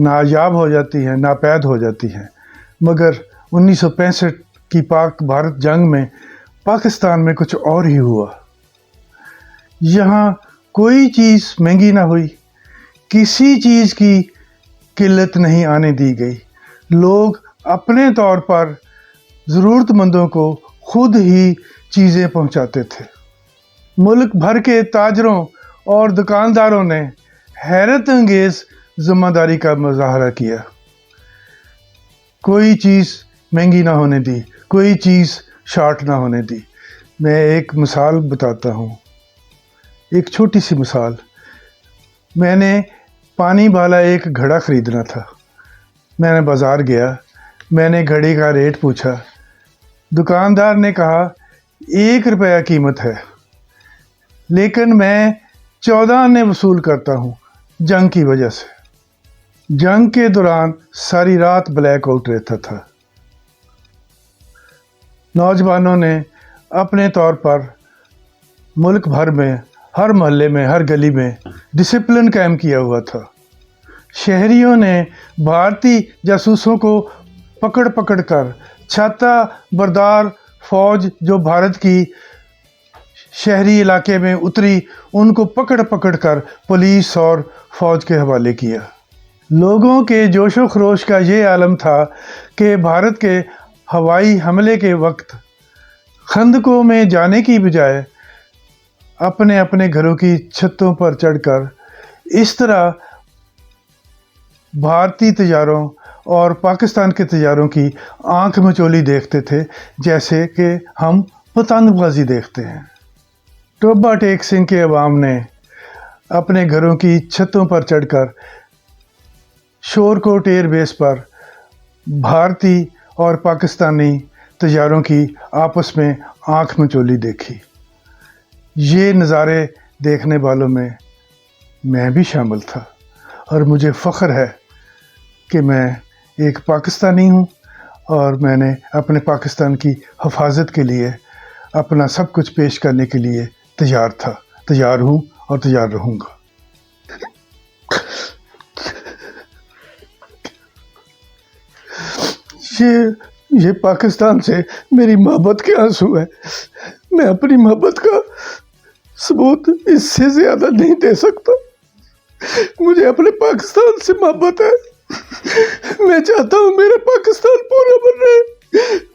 نایاب ہو جاتی ہیں، ناپید ہو جاتی ہیں، مگر 1965 کی پاک بھارت جنگ میں پاکستان میں کچھ اور ہی ہوا۔ یہاں کوئی چیز مہنگی نہ ہوئی، کسی چیز کی قلت نہیں آنے دی گئی، لوگ اپنے طور پر ضرورت مندوں کو خود ہی چیزیں پہنچاتے تھے۔ ملک بھر کے تاجروں اور دکانداروں نے حیرت انگیز ذمہ داری کا مظاہرہ کیا، کوئی چیز مہنگی نہ ہونے دی، کوئی چیز شارٹ نہ ہونے دی۔ میں ایک مثال بتاتا ہوں، ایک چھوٹی سی مثال۔ میں نے پانی والا ایک گھڑا خریدنا تھا، میں نے بازار گیا، میں نے گھڑی کا ریٹ پوچھا، دکاندار نے کہا 1 روپیہ قیمت ہے، لیکن میں 14 نے وصول کرتا ہوں جنگ کی وجہ سے۔ جنگ کے دوران ساری رات بلیک آؤٹ رہتا تھا۔ نوجوانوں نے اپنے طور پر ملک بھر میں، ہر محلے میں، ہر گلی میں ڈسپلن قائم کیا ہوا تھا۔ شہریوں نے بھارتی جاسوسوں کو پکڑ پکڑ کر، چھاتا بردار فوج جو بھارت کی شہری علاقے میں اتری، ان کو پکڑ پکڑ کر پولیس اور فوج کے حوالے کیا۔ لوگوں کے جوش و خروش کا یہ عالم تھا کہ بھارت کے ہوائی حملے کے وقت خندقوں میں جانے کی بجائے اپنے اپنے گھروں کی چھتوں پر چڑھ کر اس طرح بھارتی طیاروں اور پاکستان کے طیاروں کی آنکھ مچولی دیکھتے تھے، جیسے کہ ہم پتنگ بازی دیکھتے ہیں۔ ٹوبا ٹیک سنگھ کے عوام نے اپنے گھروں کی چھتوں پر چڑھ کر شورکوٹ ایئر بیس پر بھارتی اور پاکستانی طیاروں کی آپس میں آنکھ مچولی دیکھی۔ یہ نظارے دیکھنے والوں میں بھی شامل تھا، اور مجھے فخر ہے کہ میں ایک پاکستانی ہوں، اور میں نے اپنے پاکستان کی حفاظت کے لیے اپنا سب کچھ پیش کرنے کے لیے تیار تھا، تیار ہوں اور تیار رہوں گا۔ یہ پاکستان سے میری محبت کے آنسو ہے۔ میں اپنی محبت کا ثبوت اس سے زیادہ نہیں دے سکتا۔ مجھے اپنے پاکستان سے محبت ہے۔ میں چاہتا ہوں میرا پاکستان پورا بن رہے۔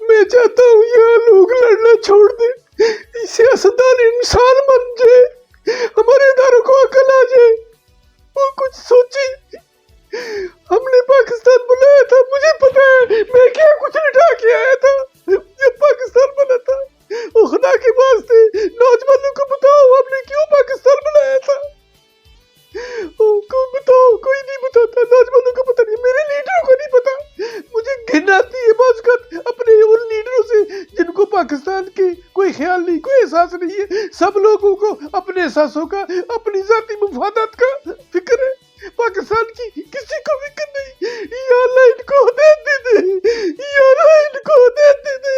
میں چاہتا ہوں یہاں لوگ لڑنا چھوڑ دیں، سیاستدان انسان بن جائے، ہمارے اداروں کو عقل آ جائے، وہ کچھ سوچے۔ ہم نے پاکستان بنایا تھا، مجھے پتا ہے میں کیا کچھ لٹا کے آیا تھا جب پاکستان بنا تھا۔ وہ خدا کے واسطے نوجوانوں کو بتاؤ ہم نے کیوں پاکستان بنایا تھا۔ بتاؤ، کوئی نہیں بتاتا، نوجوانوں کو پتا نہیں، میرے لیڈروں کو نہیں پتا۔ مجھے گھن آتی ہے بعض اوقات اپنے ان لیڈروں سے جن کو پاکستان کے کوئی خیال نہیں، کوئی احساس نہیں ہے۔ سب لوگوں کو اپنے احساسوں کا، اپنی ذاتی مفادات کا فکر ہے، پاکستان کی کسی کو فکر نہیں۔ یا اللہ ان کو ہدایت دے دے، یا اللہ ان کو ہدایت دے دے،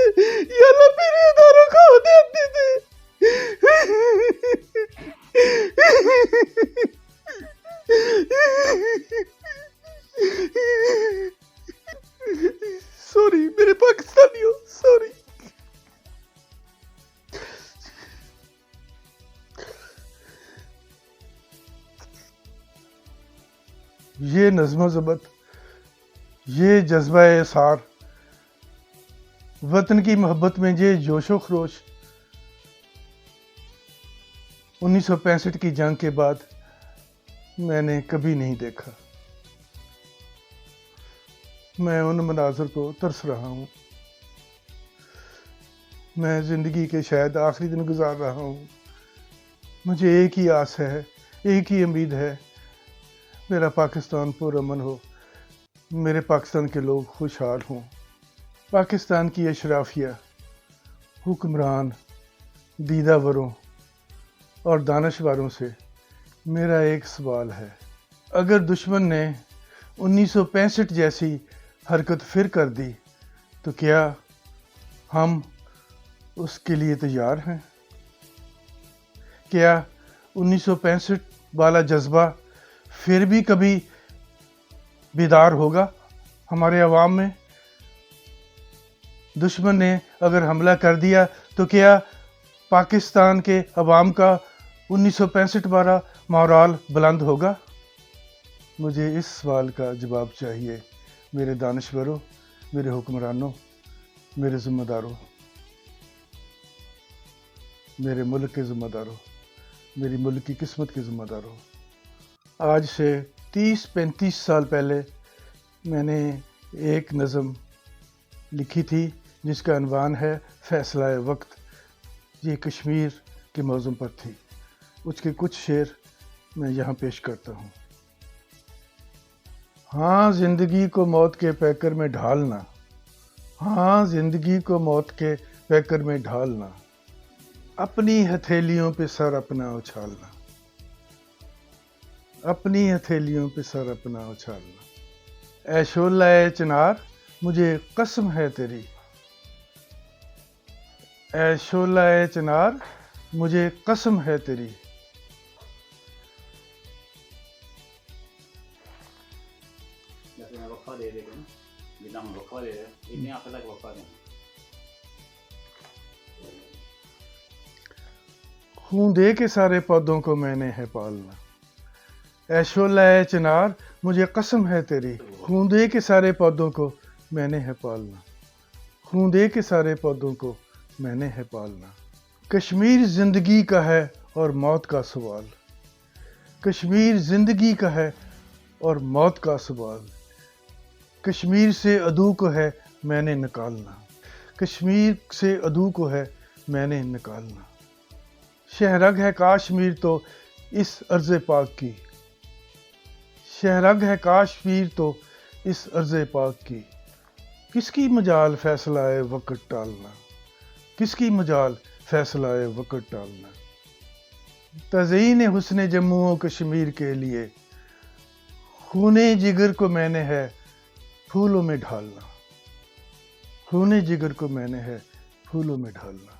یا اللہ میرے اداروں کو ہدایت دے دے۔ سوری میرے پاکستانیوں، سوری۔ یہ نظم و ضبط، یہ جذبہ اثار، وطن کی محبت میں یہ جوش و خروش 1965 کی جنگ کے بعد میں نے کبھی نہیں دیکھا۔ میں ان مناظر کو ترس رہا ہوں۔ میں زندگی کے شاید آخری دن گزار رہا ہوں۔ مجھے ایک ہی آس ہے، ایک ہی امید ہے، میرا پاکستان پرامن ہو، میرے پاکستان کے لوگ خوشحال ہوں۔ پاکستان کی اشرافیہ، حکمران، دیدہ وروں اور دانشوروں سے میرا ایک سوال ہے۔ اگر دشمن نے 1965 جیسی حرکت پھر کر دی تو کیا ہم اس کے لیے تیار ہیں؟ کیا 1965 والا جذبہ پھر بھی کبھی بیدار ہوگا ہمارے عوام میں؟ دشمن نے اگر حملہ کر دیا تو کیا پاکستان کے عوام کا 1965 والا مورال بلند ہوگا؟ مجھے اس سوال کا جواب چاہیے میرے دانشوروں، میرے حکمرانوں، میرے ذمہ داروں، میرے ملک کے ذمہ داروں، میری ملک کی قسمت کے ذمہ داروں۔ آج سے 30-35 سال پہلے میں نے ایک نظم لکھی تھی جس کا عنوان ہے فیصلہ وقت۔ یہ کشمیر کے موضوع پر تھی۔ اس کے کچھ شعر میں یہاں پیش کرتا ہوں۔ ہاں زندگی کو موت کے پیکر میں ڈھالنا، ہاں زندگی کو موت کے پیکر میں ڈھالنا، اپنی ہتھیلیوں پہ سر اپنا اچھالنا، اپنی ہتھیلیوں پہ سر اپنا اچھالنا۔ اے شعلہ چنار مجھے قسم ہے تیری، اے شعلہ چنار مجھے قسم ہے تیری، خون دے کے سارے پودوں کو میں نے ہے پالنا۔ اے شعلہ چنار مجھے قسم ہے تیری، خون دے کے سارے پودوں کو میں نے ہے پالنا، خون دے کے سارے پودوں کو میں نے ہے پالنا۔ کشمیر زندگی کا ہے اور موت کا سوال، کشمیر زندگی کا ہے اور موت کا سوال، کشمیر سے عدو کو ہے میں نے نکالنا، کشمیر سے عدو کو ہے میں نے نکالنا۔ شہرگ ہے کاشمیر تو اس ارض پاک کی، شہرگ ہے کاشمیر تو اس ارض پاک کی، کس کی مجال فیصلہ وقت ٹالنا، کس کی مجال فیصلہ وقت ٹالنا۔ تزئین حسن جموں و کشمیر کے لیے خون جگر کو میں نے ہے پھولوں میں ڈھالنا، خون جگر کو میں نے ہے پھولوں میں ڈھالنا۔